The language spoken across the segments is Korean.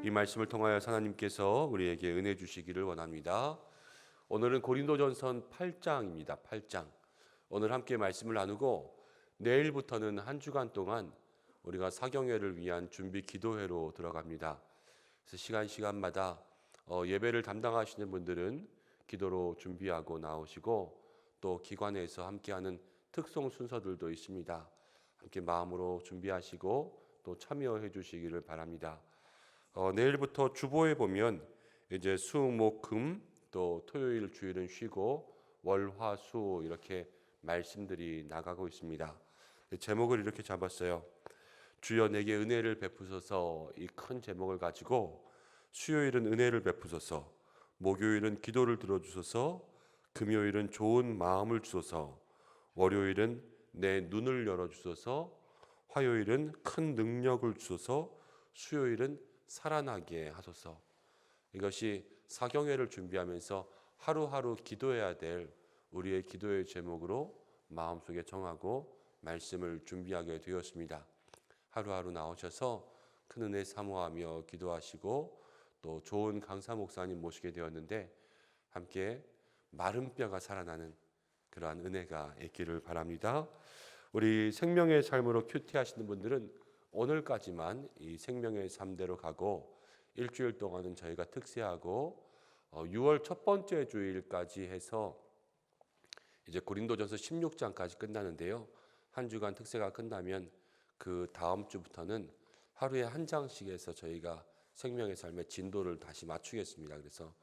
이 말씀을 통하여 하나님께서 우리에게 은혜 주시기를 원합니다. 오늘은 고린도전서 8장입니다. 8장. 오늘 함께 말씀을 나누고 내일부터는 한 주간 동안 우리가 사경회를 위한 준비 기도회로 들어갑니다. 그래서 시간마다 예배를 담당하시는 분들은 기도로 준비하고 나오시고 또 기관에서 함께하는 특송 순서들도 있습니다. 함께 마음으로 준비하시고 또 참여해 주시기를 바랍니다. 내일부터 주보에 보면 이제 수, 목, 금, 또 토요일, 주일은 쉬고 월, 화, 수 이렇게 말씀들이 나가고 있습니다. 제목을 이렇게 잡았어요. 주여 내게 은혜를 베푸소서. 이 큰 제목을 가지고 수요일은 은혜를 베푸소서, 목요일은 기도를 들어주소서, 금요일은 좋은 마음을 주소서, 월요일은 내 눈을 열어주소서, 화요일은 큰 능력을 주소서, 수요일은 살아나게 하소서. 이것이 사경회를 준비하면서 하루하루 기도해야 될 우리의 기도의 제목으로 마음속에 정하고 말씀을 준비하게 되었습니다. 하루하루 나오셔서 큰 은혜 사모하며 기도하시고 또 좋은 강사 목사님 모시게 되었는데 함께 마른 뼈가 살아나는 그러한 은혜가 있기를 바랍니다. 우리 생명의 삶으로 큐티 하시는 분들은 오늘까지만 이 생명의 삶대로 가고 일주일 동안은 저희가 특세하고 6월 첫 번째 주일까지 해서 이제 고린도전서 16장까지 끝나는데요. 한 주간 특세가 끝나면 그 다음 주부터는 하루에 한 장씩 해서 저희가 생명의 삶의 진도를 다시 맞추겠습니다. 그래서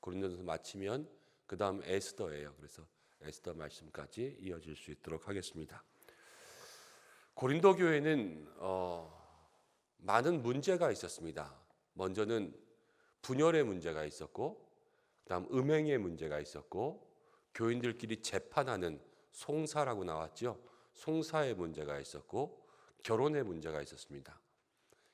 고린도전서 마치면 그 다음 에스더예요. 그래서 에스더 말씀까지 이어질 수 있도록 하겠습니다. 고린도 교회는 많은 문제가 있었습니다. 먼저는 분열의 문제가 있었고, 그다음 음행의 문제가 있었고, 교인들끼리 재판하는 송사라고 나왔죠. 송사의 문제가 있었고, 결혼의 문제가 있었습니다.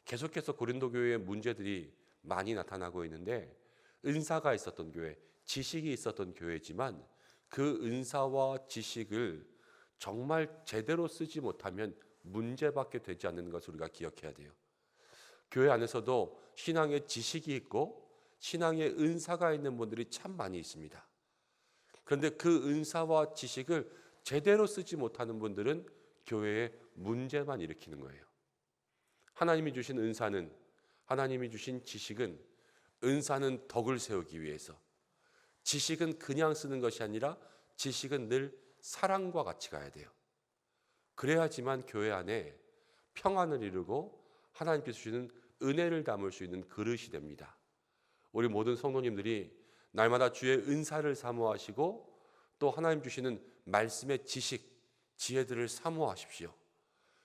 계속해서 고린도 교회의 문제들이 많이 나타나고 있는데, 은사가 있었던 교회, 지식이 있었던 교회지만 그 은사와 지식을 정말 제대로 쓰지 못하면 문제밖에 되지 않는 것을 우리가 기억해야 돼요. 교회 안에서도 신앙의 지식이 있고 신앙의 은사가 있는 분들이 참 많이 있습니다. 그런데 그 은사와 지식을 제대로 쓰지 못하는 분들은 교회에 문제만 일으키는 거예요. 하나님이 주신 은사는, 하나님이 주신 지식은, 은사는 덕을 세우기 위해서, 지식은 그냥 쓰는 것이 아니라 지식은 늘 사랑과 같이 가야 돼요. 그래야지만 교회 안에 평안을 이루고 하나님께서 주시는 은혜를 담을 수 있는 그릇이 됩니다. 우리 모든 성도님들이 날마다 주의 은사를 사모하시고 또 하나님 주시는 말씀의 지식, 지혜들을 사모하십시오.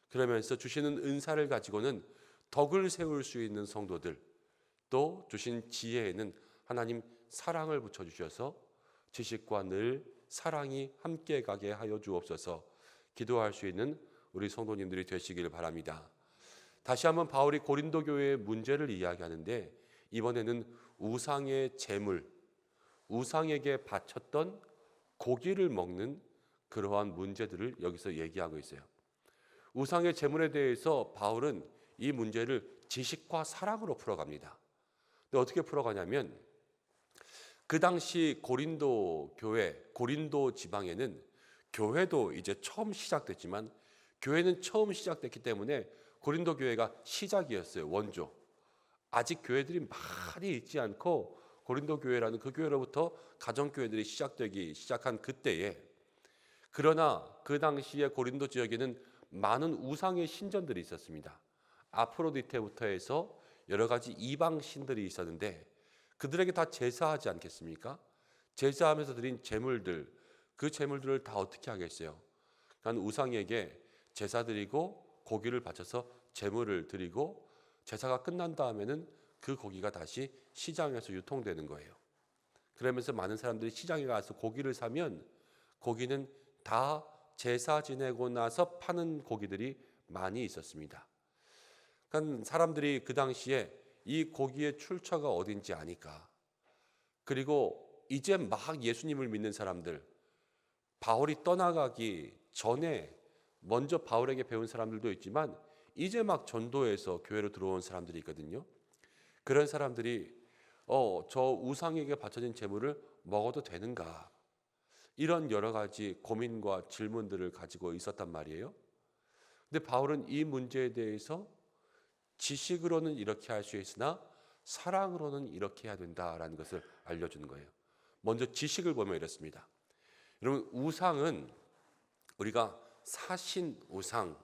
그러면서 주시는 은사를 가지고는 덕을 세울 수 있는 성도들, 또 주신 지혜에는 하나님 사랑을 붙여주셔서 지식과 늘 사랑이 함께 가게 하여 주옵소서. 기도할 수 있는 우리 성도님들이 되시길 바랍니다. 다시 한번 바울이 고린도 교회의 문제를 이야기하는데 이번에는 우상의 제물, 우상에게 바쳤던 고기를 먹는 그러한 문제들을 여기서 얘기하고 있어요. 우상의 제물에 대해서 바울은 이 문제를 지식과 사랑으로 풀어갑니다. 근데 어떻게 풀어가냐면 그 당시 고린도 교회, 고린도 지방에는 교회도 이제 처음 시작됐지만 교회는 처음 시작됐기 때문에 고린도 교회가 시작이었어요. 원조. 아직 교회들이 많이 있지 않고 고린도 교회라는 그 교회로부터 가정교회들이 시작한 그때에, 그러나 그 당시에 고린도 지역에는 많은 우상의 신전들이 있었습니다. 아프로디테부터 해서 여러 가지 이방 신들이 있었는데 그들에게 다 제사하지 않겠습니까? 제사하면서 드린 제물들, 그 제물들을 다 어떻게 하겠어요? 그러니까 우상에게 제사 드리고 고기를 바쳐서 제물을 드리고 제사가 끝난 다음에는 그 고기가 다시 시장에서 유통되는 거예요. 그러면서 많은 사람들이 시장에 가서 고기를 사면 고기는 다 제사 지내고 나서 파는 고기들이 많이 있었습니다. 그러니까 사람들이 그 당시에 이 고기의 출처가 어딘지 아니까, 그리고 이제 막 예수님을 믿는 사람들, 바울이 떠나가기 전에 먼저 바울에게 배운 사람들도 있지만 이제 막 전도해서 교회로 들어온 사람들이 있거든요. 그런 사람들이 저 우상에게 바쳐진 제물을 먹어도 되는가? 이런 여러 가지 고민과 질문들을 가지고 있었단 말이에요. 근데 바울은 이 문제에 대해서 지식으로는 이렇게 할 수 있으나 사랑으로는 이렇게 해야 된다라는 것을 알려주는 거예요. 먼저 지식을 보면 이렇습니다. 여러분, 우상은 우리가 사신 우상,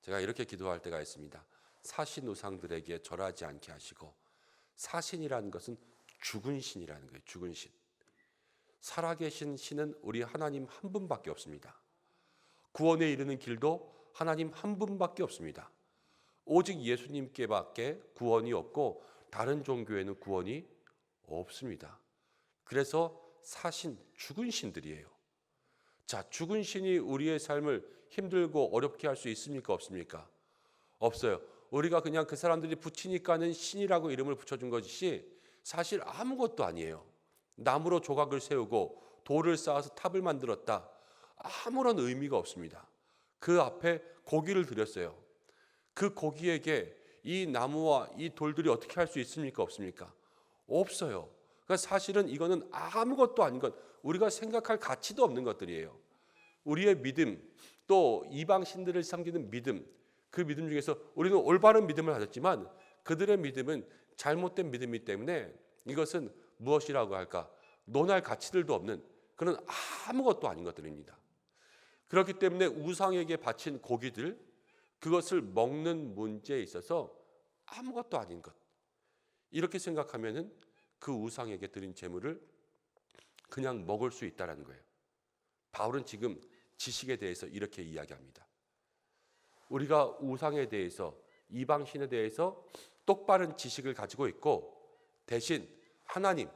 제가 이렇게 기도할 때가 있습니다. 사신 우상들에게 절하지 않게 하시고, 사신이라는 것은 죽은 신이라는 거예요. 죽은 신. 살아계신 신은 우리 하나님 한 분밖에 없습니다. 구원에 이르는 길도 하나님 한 분밖에 없습니다. 오직 예수님께밖에 구원이 없고 다른 종교에는 구원이 없습니다. 그래서 사신, 죽은 신들이에요. 자, 죽은 신이 우리의 삶을 힘들고 어렵게 할 수 있습니까? 없습니까? 없어요. 우리가 그냥 그 사람들이 붙이니까는 신이라고 이름을 붙여준 것이 사실 아무것도 아니에요. 나무로 조각을 세우고 돌을 쌓아서 탑을 만들었다. 아무런 의미가 없습니다. 그 앞에 고기를 드렸어요. 그 고기에게 이 나무와 이 돌들이 어떻게 할 수 있습니까? 없습니까? 없어요. 그러니까 사실은 이거는 아무것도 아닌 것, 우리가 생각할 가치도 없는 것들이에요. 우리의 믿음, 또 이방 신들을 섬기는 믿음, 그 믿음 중에서 우리는 올바른 믿음을 가졌지만 그들의 믿음은 잘못된 믿음이기 때문에 이것은 무엇이라고 할까? 논할 가치들도 없는 그런 아무것도 아닌 것들입니다. 그렇기 때문에 우상에게 바친 고기들, 그것을 먹는 문제에 있어서 아무것도 아닌 것, 이렇게 생각하면은 그 우상에게 드린 제물을 그냥 먹을 수 있다라는 거예요. 바울은 지금 지식에 대해서 이렇게 이야기합니다. 우리가 우상에 대해서, 이방신에 대해서 똑바른 지식을 가지고 있고, 대신 하나님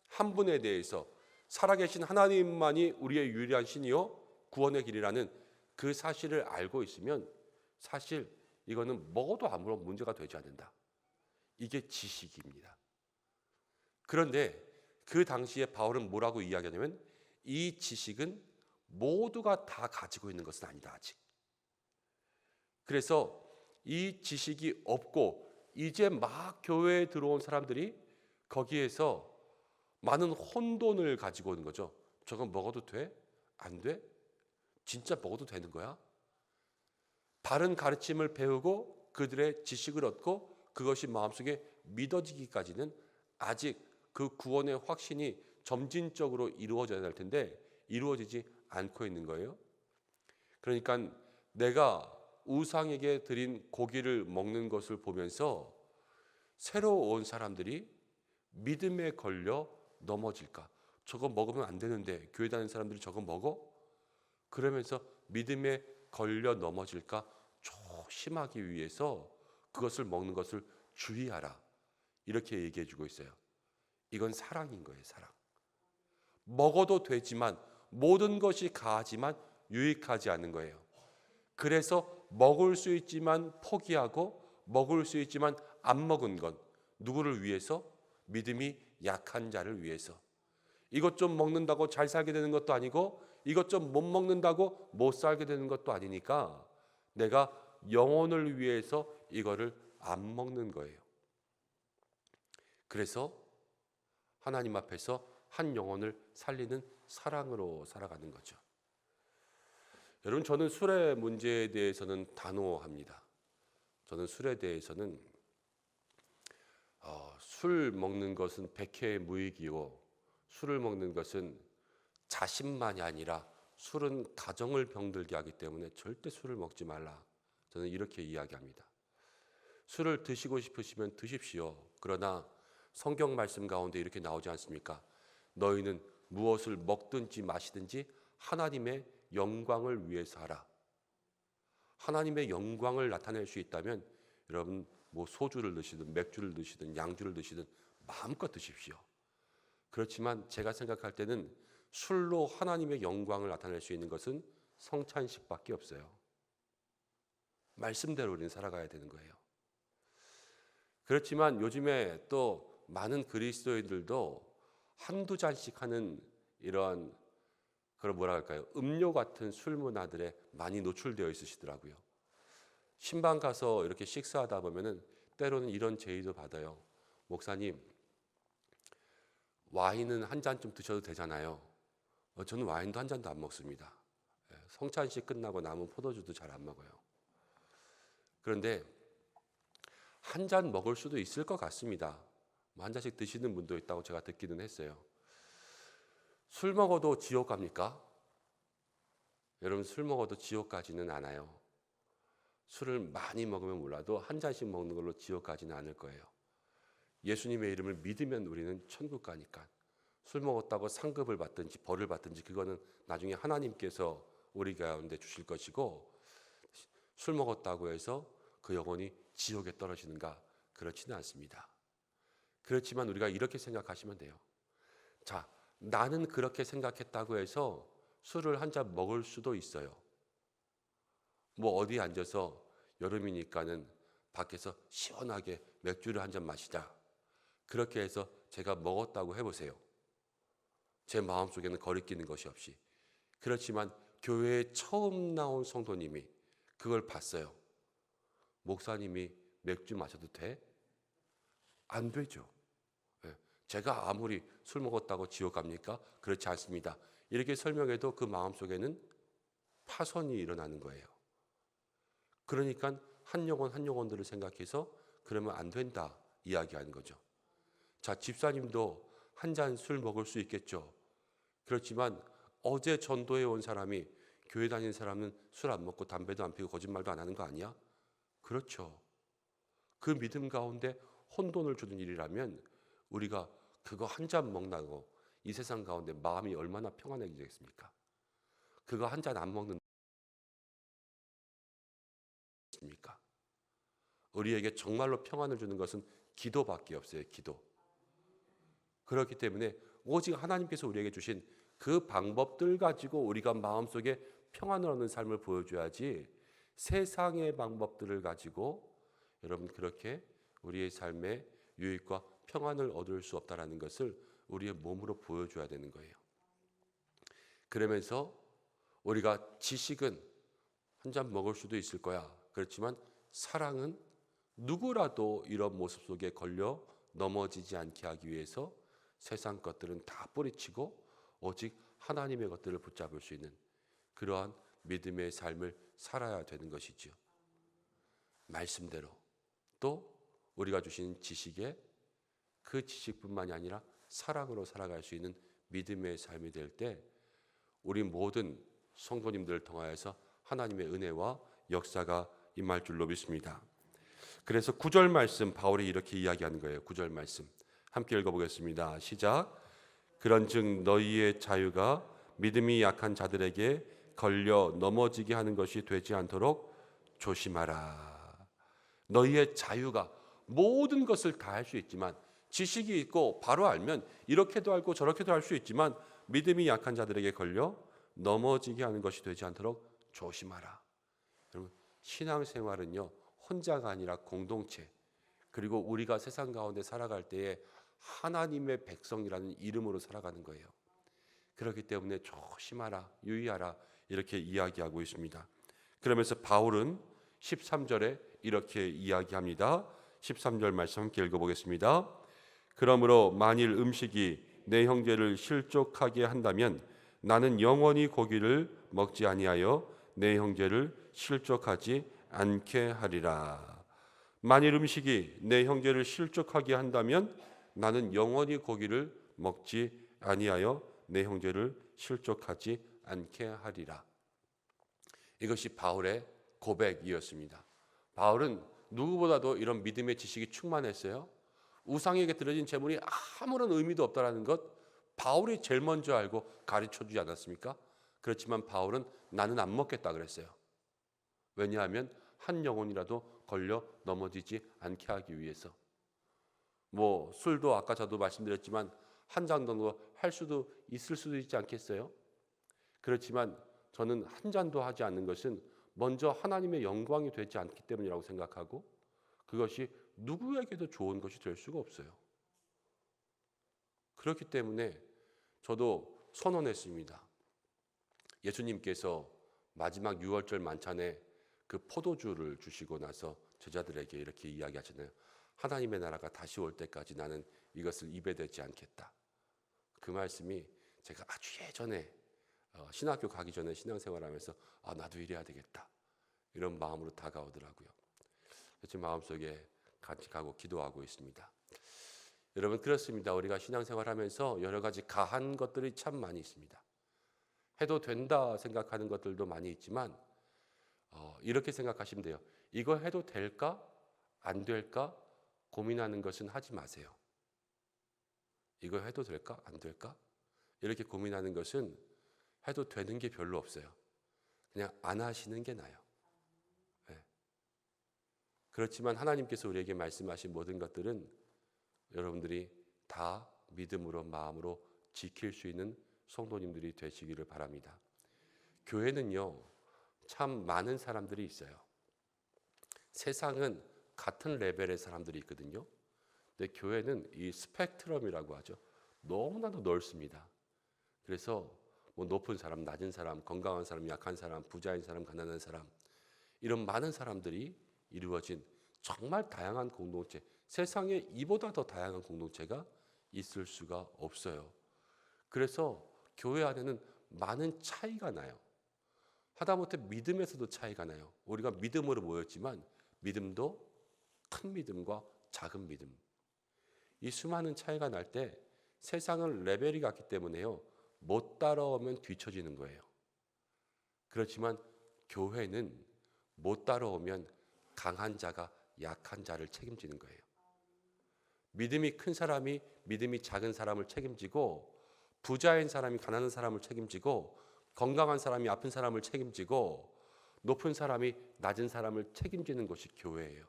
한 분에 대해서, 살아계신 하나님만이 우리의 유일한 신이요 구원의 길이라는 그 사실을 알고 있으면 사실 이거는 먹어도 아무런 문제가 되지 않는다. 이게 지식입니다. 그런데 그 당시에 바울은 뭐라고 이야기하냐면, 이 지식은 모두가 다 가지고 있는 것은 아니다, 아직. 그래서 이 지식이 없고 이제 막 교회에 들어온 사람들이 거기에서 많은 혼돈을 가지고 오는 거죠. 저건 먹어도 돼? 안 돼? 진짜 먹어도 되는 거야? 바른 가르침을 배우고 그들의 지식을 얻고 그것이 마음속에 믿어지기까지는 아직 그 구원의 확신이 점진적으로 이루어져야 될 텐데 이루어지지 않고 있는 거예요. 그러니까 내가 우상에게 드린 고기를 먹는 것을 보면서 새로 온 사람들이 믿음에 걸려 넘어질까? 저거 먹으면 안 되는데 교회 다니는 사람들이 저거 먹어? 그러면서 믿음에 걸려 넘어질까 조심하기 위해서 그것을 먹는 것을 주의하라. 이렇게 얘기해 주고 있어요. 이건 사랑인 거예요, 사랑. 먹어도 되지만 모든 것이 가하지만 유익하지 않는 거예요. 그래서 먹을 수 있지만 포기하고 먹을 수 있지만 안 먹은 것, 누구를 위해서? 믿음이 약한 자를 위해서. 이것 좀 먹는다고 잘 살게 되는 것도 아니고 이것 좀 못 먹는다고 못 살게 되는 것도 아니니까 내가 영혼을 위해서 이거를 안 먹는 거예요. 그래서 하나님 앞에서 한 영혼을 살리는 사랑으로 살아가는 거죠. 여러분, 저는 술의 문제에 대해서는 단호합니다. 저는 술에 대해서는 술 먹는 것은 백해무익이고 술을 먹는 것은 자신만이 아니라 술은 가정을 병들게 하기 때문에 절대 술을 먹지 말라. 저는 이렇게 이야기합니다. 술을 드시고 싶으시면 드십시오. 그러나 성경 말씀 가운데 이렇게 나오지 않습니까? 너희는 무엇을 먹든지 마시든지 하나님의 영광을 위해서 하라. 하나님의 영광을 나타낼 수 있다면 여러분 뭐 소주를 드시든 맥주를 드시든 양주를 드시든 마음껏 드십시오. 그렇지만 제가 생각할 때는 술로 하나님의 영광을 나타낼 수 있는 것은 성찬식밖에 없어요. 말씀대로 우리는 살아가야 되는 거예요. 그렇지만 요즘에 또 많은 그리스도인들도 한두 잔씩 하는 이런 그런 뭐라 할까요? 음료 같은 술 문화들에 많이 노출되어 있으시더라고요. 신방 가서 이렇게 식사하다 보면은 때로는 이런 제의도 받아요. 목사님, 와인은 한 잔쯤 드셔도 되잖아요. 저는 와인도 한 잔도 안 먹습니다. 성찬식 끝나고 남은 포도주도 잘 안 먹어요. 그런데 한 잔 먹을 수도 있을 것 같습니다. 한 잔씩 드시는 분도 있다고 제가 듣기는 했어요. 술 먹어도 지옥 갑니까? 여러분, 술 먹어도 지옥 가지는 않아요. 술을 많이 먹으면 몰라도 한 잔씩 먹는 걸로 지옥 가지는 않을 거예요. 예수님의 이름을 믿으면 우리는 천국 가니까. 술 먹었다고 상급을 받든지 벌을 받든지 그거는 나중에 하나님께서 우리 가운데 주실 것이고, 술 먹었다고 해서 그 영혼이 지옥에 떨어지는가? 그렇지는 않습니다. 그렇지만 우리가 이렇게 생각하시면 돼요. 자, 나는 그렇게 생각했다고 해서 술을 한 잔 먹을 수도 있어요. 뭐 어디 앉아서 여름이니까는 밖에서 시원하게 맥주를 한 잔 마시자. 그렇게 해서 제가 먹었다고 해보세요. 제 마음속에는 거리끼는 것이 없이. 그렇지만 교회에 처음 나온 성도님이 그걸 봤어요. 목사님이 맥주 마셔도 돼? 안 되죠. 제가 아무리 술 먹었다고 지옥 갑니까? 그렇지 않습니다. 이렇게 설명해도 그 마음속에는 파손이 일어나는 거예요. 그러니까 한 영혼 한 영혼들을 생각해서 그러면 안 된다 이야기하는 거죠. 자, 집사님도 한 잔 술 먹을 수 있겠죠. 그렇지만 어제 전도해 온 사람이 교회 다니는 사람은 술 안 먹고 담배도 안 피우고 거짓말도 안 하는 거 아니야? 그렇죠. 그 믿음 가운데 혼돈을 주는 일이라면 우리가 그거 한 잔 먹나고 이 세상 가운데 마음이 얼마나 평안해지겠습니까? 그거 한 잔 안 먹는 것입니까? 우리에게 정말로 평안을 주는 것은 기도밖에 없어요. 기도. 그렇기 때문에 오직 하나님께서 우리에게 주신 그 방법들 가지고 우리가 마음속에 평안을 얻는 삶을 보여줘야지, 세상의 방법들을 가지고 여러분 그렇게 우리의 삶에 유익과 평안을 얻을 수 없다는 것을 우리의 몸으로 보여줘야 되는 거예요. 그러면서 우리가 지식은 한 잔 먹을 수도 있을 거야. 그렇지만 사랑은 누구라도 이런 모습 속에 걸려 넘어지지 않게 하기 위해서 세상 것들은 다 뿌리치고 오직 하나님의 것들을 붙잡을 수 있는 그러한 믿음의 삶을 살아야 되는 것이죠. 말씀대로 또 우리가 주신 지식에 그 지식뿐만이 아니라 사랑으로 살아갈 수 있는 믿음의 삶이 될 때 우리 모든 성도님들을 통하여서 하나님의 은혜와 역사가 임할 줄로 믿습니다. 그래서 9절 말씀 바울이 이렇게 이야기하는 거예요. 9절 말씀 함께 읽어보겠습니다. 시작. 그런즉 너희의 자유가 믿음이 약한 자들에게 걸려 넘어지게 하는 것이 되지 않도록 조심하라. 너희의 자유가 모든 것을 다 할 수 있지만, 지식이 있고 바로 알면 이렇게도 알고 저렇게도 할 수 있지만 믿음이 약한 자들에게 걸려 넘어지게 하는 것이 되지 않도록 조심하라. 여러분, 신앙생활은요 혼자가 아니라 공동체, 그리고 우리가 세상 가운데 살아갈 때에 하나님의 백성이라는 이름으로 살아가는 거예요. 그렇기 때문에 조심하라, 유의하라 이렇게 이야기하고 있습니다. 그러면서 바울은 13절에 이렇게 이야기합니다. 13절 말씀 함께 읽어보겠습니다. 그러므로 만일 음식이 내 형제를 실족하게 한다면 나는 영원히 고기를 먹지 아니하여 내 형제를 실족하지 않게 하리라. 만일 음식이 내 형제를 실족하게 한다면 나는 영원히 고기를 먹지 아니하여 내 형제를 실족하지 않게 하리라. 이것이 바울의 고백이었습니다. 바울은 누구보다도 이런 믿음의 지식이 충만했어요. 우상에게 드려진 제물이 아무런 의미도 없다는 것 바울이 제일 먼저 알고 가르쳐주지 않았습니까? 그렇지만 바울은 나는 안 먹겠다 그랬어요. 왜냐하면 한 영혼이라도 걸려 넘어지지 않게 하기 위해서. 뭐 술도 아까 저도 말씀드렸지만 한 잔 정도 할 수도 있을 수도 있지 않겠어요? 그렇지만 저는 한 잔도 하지 않는 것은 먼저 하나님의 영광이 되지 않기 때문이라고 생각하고, 그것이 누구에게도 좋은 것이 될 수가 없어요. 그렇기 때문에 저도 선언했습니다. 예수님께서 마지막 유월절 만찬에 그 포도주를 주시고 나서 제자들에게 이렇게 이야기하잖아요. 하나님의 나라가 다시 올 때까지 나는 이것을 입에 대지 않겠다. 그 말씀이 제가 아주 예전에 신학교 가기 전에 신앙생활하면서 나도 이래야 되겠다 이런 마음으로 다가오더라고요. 제 마음속에 같이 가고 기도하고 있습니다. 여러분, 그렇습니다. 우리가 신앙생활하면서 여러 가지 가한 것들이 참 많이 있습니다. 해도 된다 생각하는 것들도 많이 있지만 이렇게 생각하시면 돼요. 이거 해도 될까? 안 될까? 고민하는 것은 하지 마세요. 이거 해도 될까? 안 될까? 이렇게 고민하는 것은 해도 되는 게 별로 없어요. 그냥 안 하시는 게 나아요. 네. 그렇지만 하나님께서 우리에게 말씀하신 모든 것들은 여러분들이 다 믿음으로 마음으로 지킬 수 있는 성도님들이 되시기를 바랍니다. 교회는요, 참 많은 사람들이 있어요. 세상은 같은 레벨의 사람들이 있거든요. 근데 교회는 이 스펙트럼이라고 하죠. 너무나도 넓습니다. 그래서 뭐 높은 사람, 낮은 사람, 건강한 사람, 약한 사람, 부자인 사람, 가난한 사람, 이런 많은 사람들이 이루어진 정말 다양한 공동체, 세상에 이보다 더 다양한 공동체가 있을 수가 없어요. 그래서 교회 안에는 많은 차이가 나요. 하다못해 믿음에서도 차이가 나요. 우리가 믿음으로 모였지만 믿음도 큰 믿음과 작은 믿음, 이 수많은 차이가 날 때 세상은 레벨이 같기 때문에요, 못 따라오면 뒤처지는 거예요. 그렇지만 교회는 못 따라오면 강한 자가 약한 자를 책임지는 거예요. 믿음이 큰 사람이 믿음이 작은 사람을 책임지고, 부자인 사람이 가난한 사람을 책임지고, 건강한 사람이 아픈 사람을 책임지고, 높은 사람이 낮은 사람을 책임지는 것이 교회예요.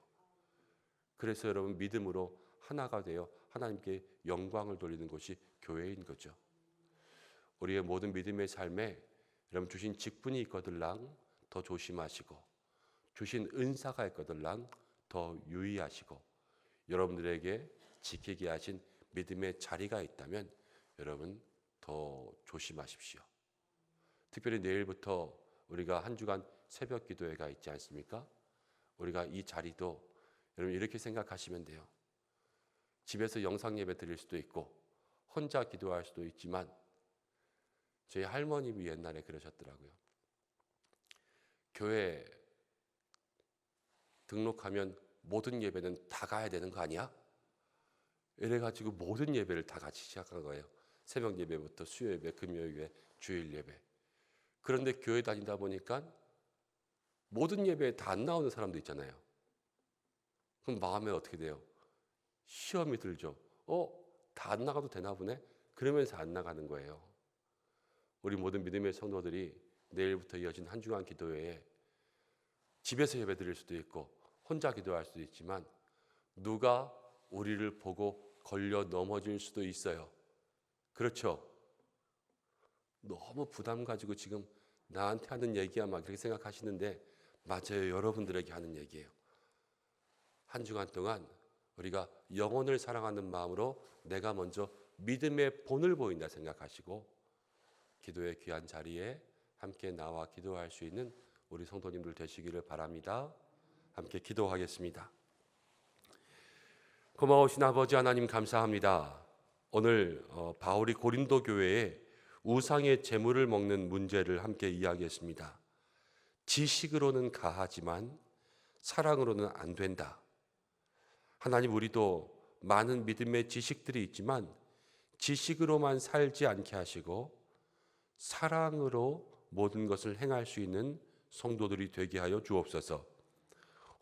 그래서 여러분, 믿음으로 하나가 되어 하나님께 영광을 돌리는 것이 교회인 거죠. 우리의 모든 믿음의 삶에 여러분 주신 직분이 있거들랑 더 조심하시고, 주신 은사가 있거들랑 더 유의하시고, 여러분들에게 지키게 하신 믿음의 자리가 있다면 여러분 더 조심하십시오. 특별히 내일부터 우리가 한 주간 새벽 기도회가 있지 않습니까? 우리가 이 자리도 여러분 이렇게 생각하시면 돼요. 집에서 영상 예배 드릴 수도 있고 혼자 기도할 수도 있지만, 저희 할머님이 옛날에 그러셨더라고요. 교회 등록하면 모든 예배는 다 가야 되는 거 아니야? 이래가지고 모든 예배를 다 같이 시작한 거예요. 새벽 예배부터 수요 예배, 금요 예배, 주일 예배. 그런데 교회 다니다 보니까 모든 예배에 다 안 나오는 사람도 있잖아요. 그럼 마음에 어떻게 돼요? 시험이 들죠. 다 안 나가도 되나 보네? 그러면서 안 나가는 거예요. 우리 모든 믿음의 성도들이 내일부터 이어진 한 주간 기도회에 집에서 예배 드릴 수도 있고 혼자 기도할 수도 있지만, 누가 우리를 보고 걸려 넘어질 수도 있어요. 그렇죠? 너무 부담 가지고 지금 나한테 하는 얘기야 막 이렇게 생각하시는데, 맞아요. 여러분들에게 하는 얘기예요. 한 주간 동안 우리가 영혼을 사랑하는 마음으로 내가 먼저 믿음의 본을 보인다 생각하시고, 기도의 귀한 자리에 함께 나와 기도할 수 있는 우리 성도님들 되시기를 바랍니다. 함께 기도하겠습니다. 고마우신 아버지 하나님, 감사합니다. 오늘 바울이 고린도 교회에 우상의 제물을 먹는 문제를 함께 이야기했습니다. 지식으로는 가하지만 사랑으로는 안 된다. 하나님, 우리도 많은 믿음의 지식들이 있지만 지식으로만 살지 않게 하시고 사랑으로 모든 것을 행할 수 있는 성도들이 되게 하여 주옵소서.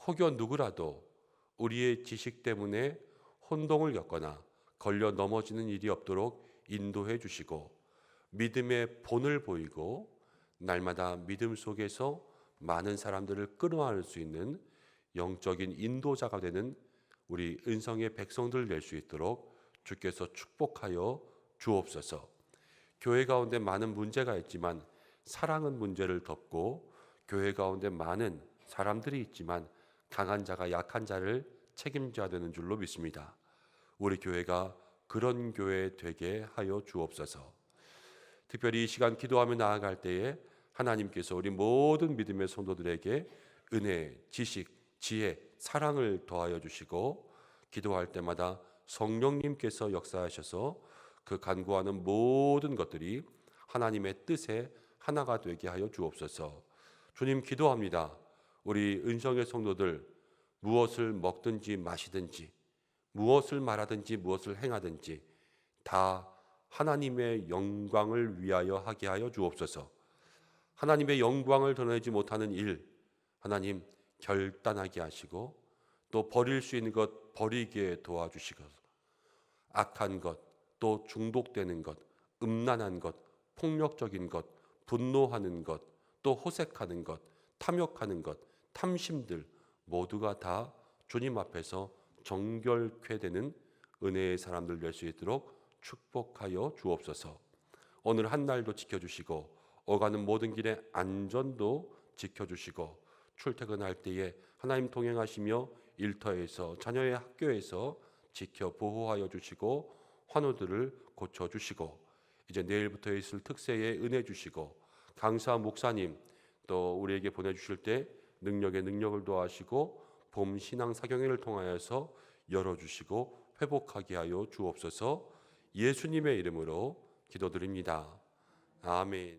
혹여 누구라도 우리의 지식 때문에 혼동을 겪거나 걸려 넘어지는 일이 없도록 인도해 주시고, 믿음의 본을 보이고 날마다 믿음 속에서 많은 사람들을 끌어안을 수 있는 영적인 인도자가 되는 우리 은성의 백성들 될 수 있도록 주께서 축복하여 주옵소서. 교회 가운데 많은 문제가 있지만 사랑은 문제를 덮고, 교회 가운데 많은 사람들이 있지만 강한 자가 약한 자를 책임져야 되는 줄로 믿습니다. 우리 교회가 그런 교회 되게 하여 주옵소서. 특별히 이 시간 기도하며 나아갈 때에 하나님께서 우리 모든 믿음의 성도들에게 은혜, 지식, 지혜, 사랑을 더하여 주시고, 기도할 때마다 성령님께서 역사하셔서 그 간구하는 모든 것들이 하나님의 뜻에 하나가 되게 하여 주옵소서. 주님, 기도합니다. 우리 은성의 성도들 무엇을 먹든지 마시든지 무엇을 말하든지 무엇을 행하든지 다 하나님의 영광을 위하여 하게 하여 주옵소서. 하나님의 영광을 드러내지 못하는 일 하나님 결단하게 하시고 또 버릴 수 있는 것 버리게 도와주시고 악한 것, 또 중독되는 것, 음란한 것, 폭력적인 것, 분노하는 것, 또 호색하는 것, 탐욕하는 것, 탐심들 모두가 다 주님 앞에서 정결케 되는 은혜의 사람들 될 수 있도록 축복하여 주옵소서. 오늘 한 날도 지켜주시고 오가는 모든 길의 안전도 지켜주시고 출퇴근할 때에 하나님 동행하시며 일터에서 자녀의 학교에서 지켜 보호하여 주시고 환우들을 고쳐주시고 이제 내일부터 있을 특세에 은혜 주시고 강사 목사님 또 우리에게 보내주실 때 능력에 능력을 더하시고 봄 신앙 사경회를 통하여서 열어주시고 회복하게 하여 주옵소서. 예수님의 이름으로 기도드립니다. 아멘.